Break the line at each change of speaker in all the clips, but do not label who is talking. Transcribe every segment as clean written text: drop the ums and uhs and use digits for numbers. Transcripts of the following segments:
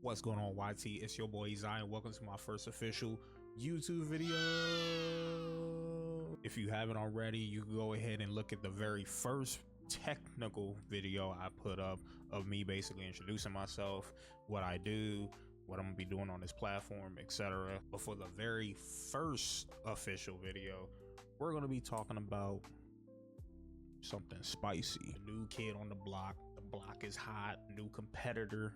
What's going on, YT? It's your boy Zion. Welcome to my first official YouTube video. If you haven't already, you can go ahead and look at the very first technical video I put up of me basically introducing myself, what I do, what I'm gonna be doing on this platform, etc. But for the very first official video, we're gonna be talking about something spicy. A new kid on the block is hot, new competitor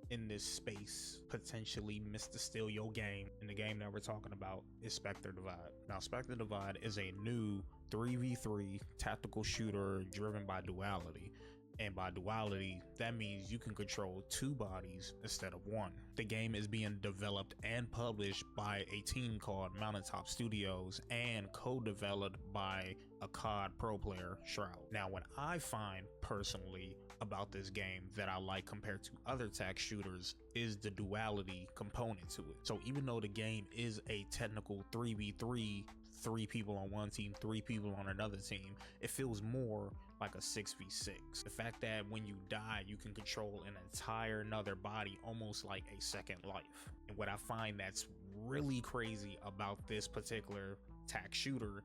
in this space, potentially Mr. Steal Your Game. And the game that we're talking about is Spectre Divide. Now, Spectre Divide is a new 3v3 tactical shooter driven by Duality. And by Duality, that means you can control two bodies instead of one. The game is being developed and published by a team called Mountaintop Studios and co-developed by a COD pro player, Shroud. Now, what I find personally about this game that I like compared to other tac shooters is the duality component to it. So even though the game is a technical 3v3, 3 people on one team, 3 people on another team, it feels more like a 6v6. The fact that when you die, you can control an entire another body, almost like a second life. And what I find that's really crazy about this particular tac shooter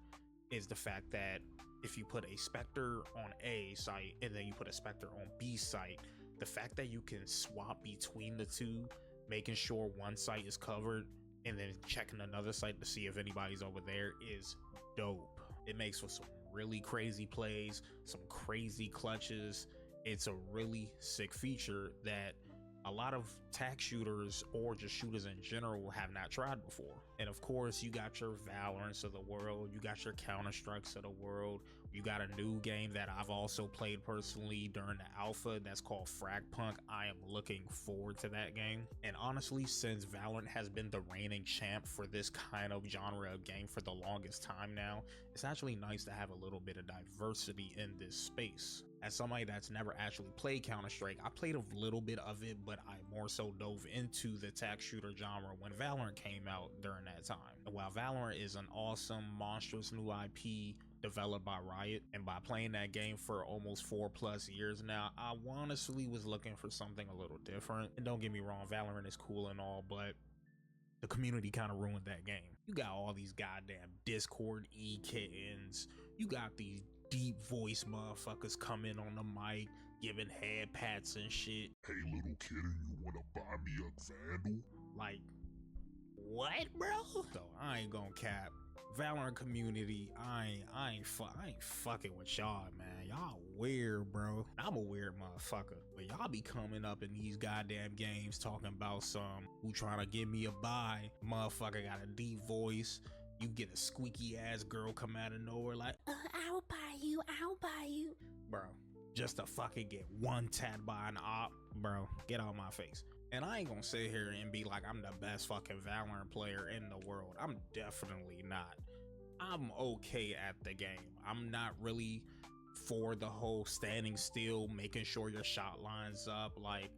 is the fact that if you put a Spectre on A site and then you put a Spectre on B site, the fact that you can swap between the two, making sure one site is covered and then checking another site to see if anybody's over there, is dope. It makes for some really crazy plays, some crazy clutches. It's a really sick feature that a lot of tac shooters or just shooters in general have not tried before. And of course, you got your Valorants of the world, you got your Counter-Strikes of the world, you got a new game that I've also played personally during the alpha that's called FragPunk. I am looking forward to that game. And honestly, since Valorant has been the reigning champ for this kind of genre of game for the longest time now, it's actually nice to have a little bit of diversity in this space. As somebody that's never actually played Counter-Strike, I played a little bit of it, but I more so dove into the tac shooter genre when Valorant came out during that time. And while Valorant is an awesome, monstrous new IP developed by Riot, and by playing that game for almost 4+ years now, I honestly was looking for something a little different. And don't get me wrong, Valorant is cool and all, but the community kind of ruined that game. You got all these goddamn Discord e-kittens, you got these deep voice motherfuckers coming on the mic giving head pats and shit.
Hey little kitten, you wanna buy me a Vandal?
Like, what, bro? So I ain't gonna cap. Valorant community, I ain't fucking with y'all, man. Y'all weird, bro. I'm a weird motherfucker, but y'all be coming up in these goddamn games talking about some who trying to give me a buy. Motherfucker got a deep voice. You get a squeaky ass girl come out of nowhere like, I'll buy you, bro. Just to fucking get one tat by an op, bro. Get out my face. And I ain't gonna sit here and be like I'm the best fucking Valorant player in the world. I'm definitely not. I'm okay at the game. I'm not really for the whole standing still, making sure your shot lines up. Like,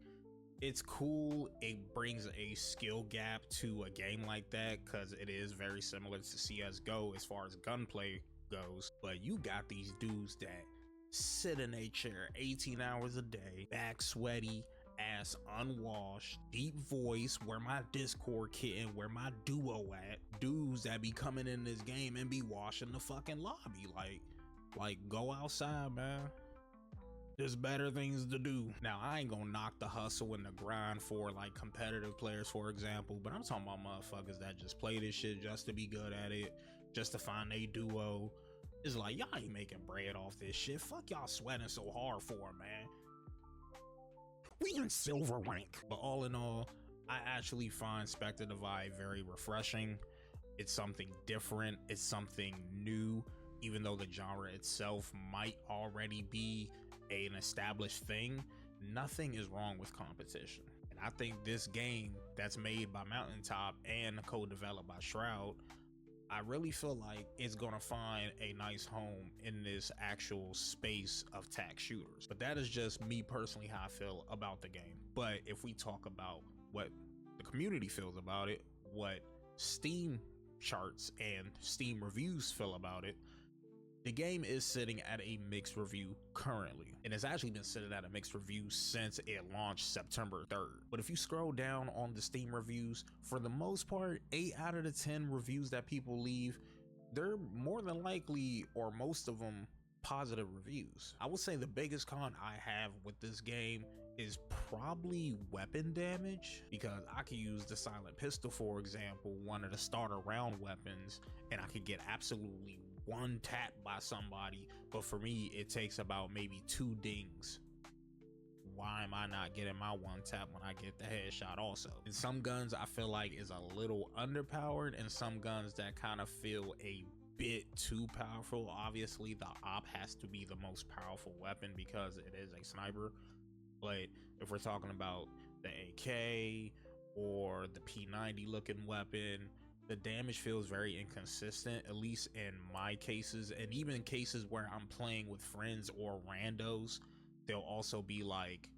it's cool. It brings a skill gap to a game like that because it is very similar to CSGO as far as gunplay goes. But you got these dudes that sit in a chair 18 hours a day, back sweaty, ass unwashed, deep voice, where my Discord kitten, where my duo at, dudes that be coming in this game and be washing the fucking lobby. Like go outside, man. There's better things to do. Now, I ain't gonna knock the hustle and the grind for like competitive players, for example, but I'm talking about motherfuckers that just play this shit just to be good at it, just to find a duo. It's like, y'all ain't making bread off this shit. Fuck y'all sweating so hard for, man. We in silver rank. But all in all, I actually find Spectre Divide very refreshing. It's something different. It's something new. Even though the genre itself might already be an established thing, nothing is wrong with competition. And I think this game that's made by Mountaintop and co-developed by Shroud, I really feel like it's gonna find a nice home in this actual space of tac shooters. But that is just me personally how I feel about the game. But if we talk about what the community feels about it, what Steam charts and Steam reviews feel about it, The game is sitting at a mixed review currently, and it's actually been sitting at a mixed review since it launched September 3rd. But if you scroll down on the Steam reviews, for the most part, 8 out of the 10 reviews that people leave, they're more than likely, or most of them, positive reviews. I would say the biggest con I have with this game is probably weapon damage, because I could use the silent pistol, for example, one of the starter round weapons, and I could get absolutely one tap by somebody, but for me it takes about maybe 2 dings. Why am I not getting my one tap when I get the headshot also? And some guns I feel like is a little underpowered, and some guns that kind of feel a bit too powerful. Obviously the op has to be the most powerful weapon because it is a sniper, but if we're talking about the AK or the P90 looking weapon, the damage feels very inconsistent, at least in my cases. And even in cases where I'm playing with friends or randos, they'll also be like,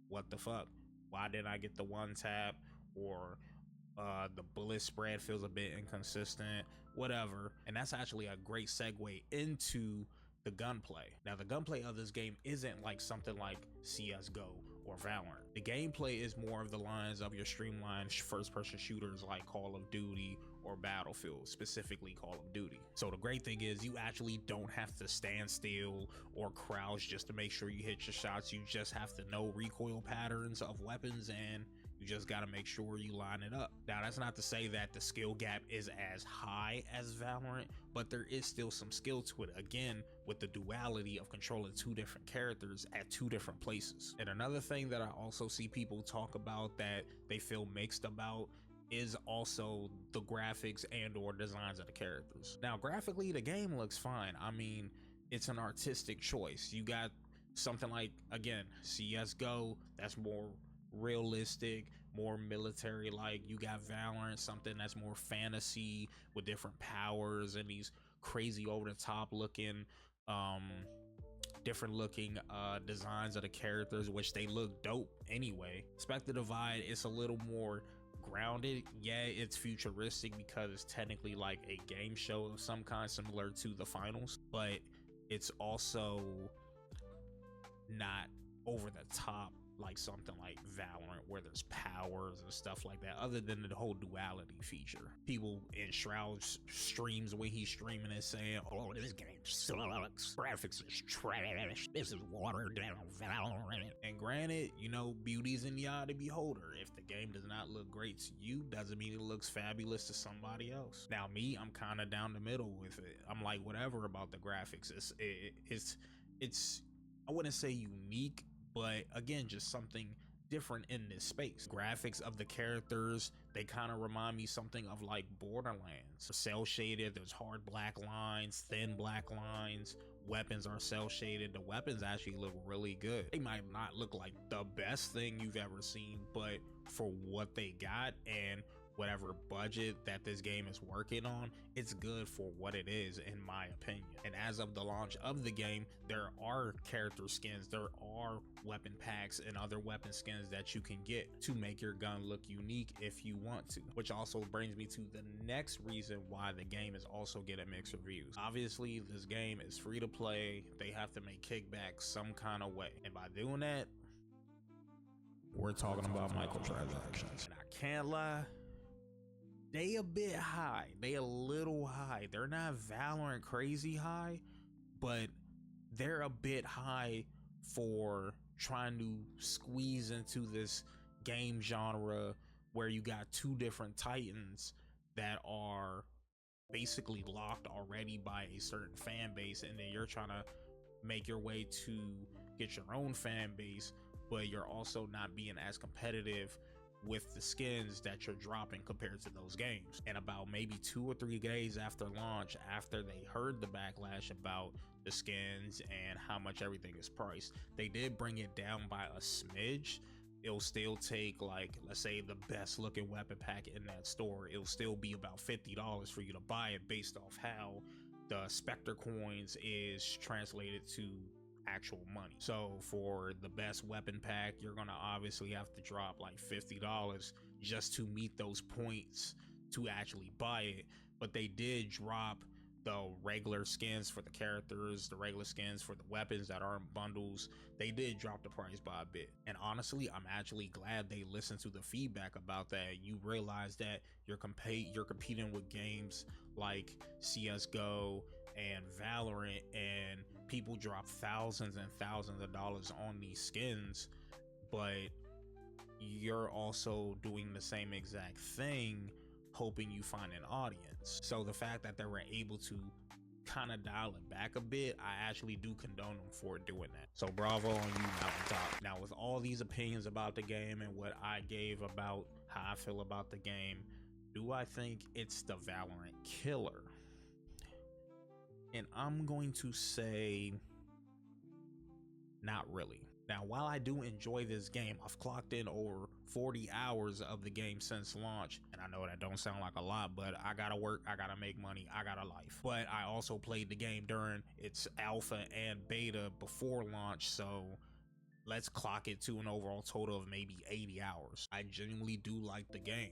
what the fuck, why didn't I get the one tap? Or the bullet spread feels a bit inconsistent, whatever. And that's actually a great segue into the gunplay. Now, the gunplay of this game isn't like something like CSGO or Valorant. The gameplay is more of the lines of your streamlined first-person shooters like Call of Duty or Battlefield, specifically Call of Duty. So the great thing is you actually don't have to stand still or crouch just to make sure you hit your shots. You just have to know recoil patterns of weapons, and you just got to make sure you line it up. Now, that's not to say that the skill gap is as high as Valorant, but there is still some skill to it, again, with the duality of controlling 2 different characters at 2 different places. And another thing that I also see people talk about that they feel mixed about is also the graphics and or designs of the characters. Now, graphically, the game looks fine. I mean, it's an artistic choice. You got something like, again, CSGO, that's more realistic, more military like. You got Valorant, something that's more fantasy with different powers and these crazy over the top looking different looking designs of the characters, which they look dope anyway. Spectre Divide is a little more grounded. Yeah, it's futuristic because it's technically like a game show of some kind, similar to the finals, but it's also not over the top like something like Valorant where there's powers and stuff like that, other than the whole duality feature. People in Shroud's streams, when he's streaming and saying, oh, this game sucks, graphics is trash, this is watered down Valorant. And granted, you know, beauty's in the eye of the beholder. If the game does not look great to you, doesn't mean it looks fabulous to somebody else. Now me, I'm kind of down the middle with it. I'm like, whatever about the graphics. It's I wouldn't say unique, but again, just something different in this space. Graphics of the characters, they kind of remind me something of like Borderlands. Cell shaded, there's hard black lines, thin black lines. Weapons are cell shaded. The weapons actually look really good. They might not look like the best thing you've ever seen, but for what they got and whatever budget that this game is working on, it's good for what it is, in my opinion. And as of the launch of the game, there are character skins, there are weapon packs and other weapon skins that you can get to make your gun look unique if you want to, which also brings me to the next reason why the game is also getting mixed reviews. Obviously, this game is free to play. They have to make kickbacks some kind of way, and by doing that, we're talking about microtransactions. And I can't lie, they a bit high. They a little high. They're not Valorant crazy high, but they're a bit high for trying to squeeze into this game genre where you got 2 different titans that are basically locked already by a certain fan base, and then you're trying to make your way to get your own fan base, but you're also not being as competitive with the skins that you're dropping compared to those games. And about maybe 2 or 3 days after launch, after they heard the backlash about the skins and how much everything is priced, they did bring it down by a smidge. It'll still take, like, let's say the best looking weapon pack in that store, it'll still be about $50 for you to buy it based off how the Spectre coins is translated to actual money. So for the best weapon pack, you're gonna obviously have to drop like $50 just to meet those points to actually buy it. But they did drop the regular skins for the characters, the regular skins for the weapons that aren't bundles, they did drop the price by a bit. And honestly, I'm actually glad they listened to the feedback about that. You realize that you're competing with games like CSGO and Valorant, and people drop thousands and thousands of dollars on these skins, but you're also doing the same exact thing, hoping you find an audience. So the fact that they were able to kind of dial it back a bit, I actually do condone them for doing that. So bravo on you, Mountaintop. Now, with all these opinions about the game and what I gave about how I feel about the game, do I think it's the Valorant killer? And I'm going to say not really. Now, while I do enjoy this game, I've clocked in over 40 hours of the game since launch, and I know that don't sound like a lot, but I gotta work, I gotta make money, I got a life. But I also played the game during its alpha and beta before launch, so let's clock it to an overall total of maybe 80 hours. I genuinely do like the game.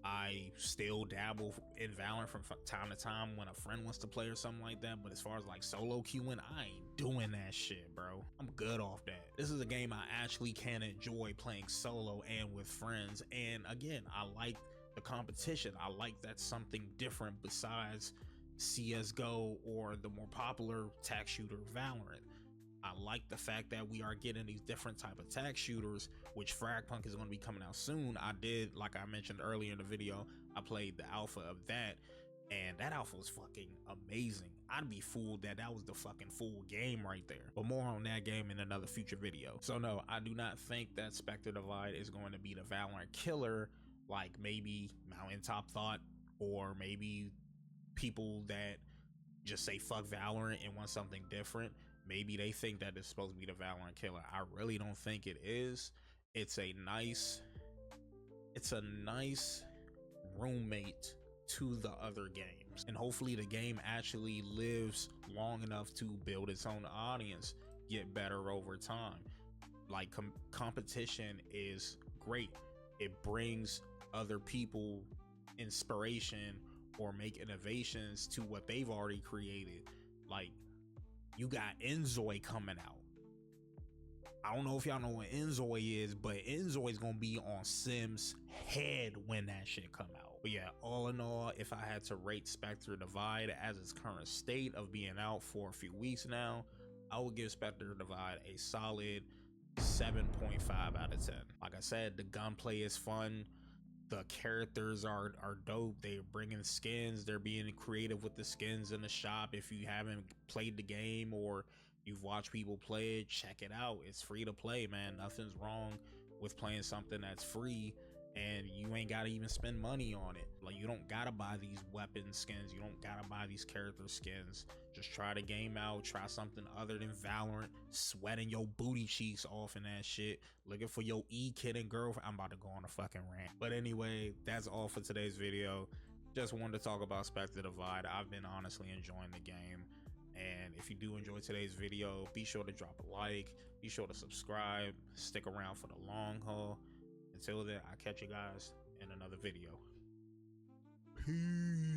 I still dabble in Valorant from time to time when a friend wants to play or something like that, but as far as like solo queuing, I ain't doing that shit, bro. I'm good off that. This is a game I actually can enjoy playing solo and with friends, and again, I like the competition. I like that's something different besides CSGO or the more popular tech shooter Valorant. I like the fact that we are getting these different type of tag shooters, which FragPunk is going to be coming out soon. I did, like I mentioned earlier in the video, I played the alpha of that, and that alpha was fucking amazing. I'd be fooled that that was the fucking full game right there. But more on that game in another future video. So no, I do not think that Spectre Divide is going to be the Valorant killer, like maybe Mountaintop thought, or maybe people that just say fuck Valorant and want something different. Maybe they think that it's supposed to be the Valorant killer. I really don't think it is. It's a nice roommate to the other games, and hopefully the game actually lives long enough to build its own audience, get better over time. Like competition is great. It brings other people inspiration or make innovations to what they've already created. Like, you got Enzoy coming out. I don't know if y'all know what Enzoy is, but Enzoy is gonna be on Sim's head when that shit come out. But yeah, all in all, if I had to rate Spectre Divide as its current state of being out for a few weeks now, I would give Spectre Divide a solid 7.5 out of 10. Like I said, the gunplay is fun. The characters are dope. They're bringing skins. They're being creative with the skins in the shop. If you haven't played the game or you've watched people play it, check it out. It's free to play, man. Nothing's wrong with playing something that's free, and you ain't gotta even spend money on it. Like, you don't gotta buy these weapon skins, you don't gotta buy these character skins. Just try the game out, try something other than Valorant, sweating your booty cheeks off and that shit, looking for your kid and girlfriend. I'm about to go on a fucking rant, but anyway, that's all for today's video. Just wanted to talk about Spectre Divide. I've been honestly enjoying the game, and if you do enjoy today's video, be sure to drop a like, be sure to subscribe, stick around for the long haul. Until then, I'll catch you guys in another video. Peace.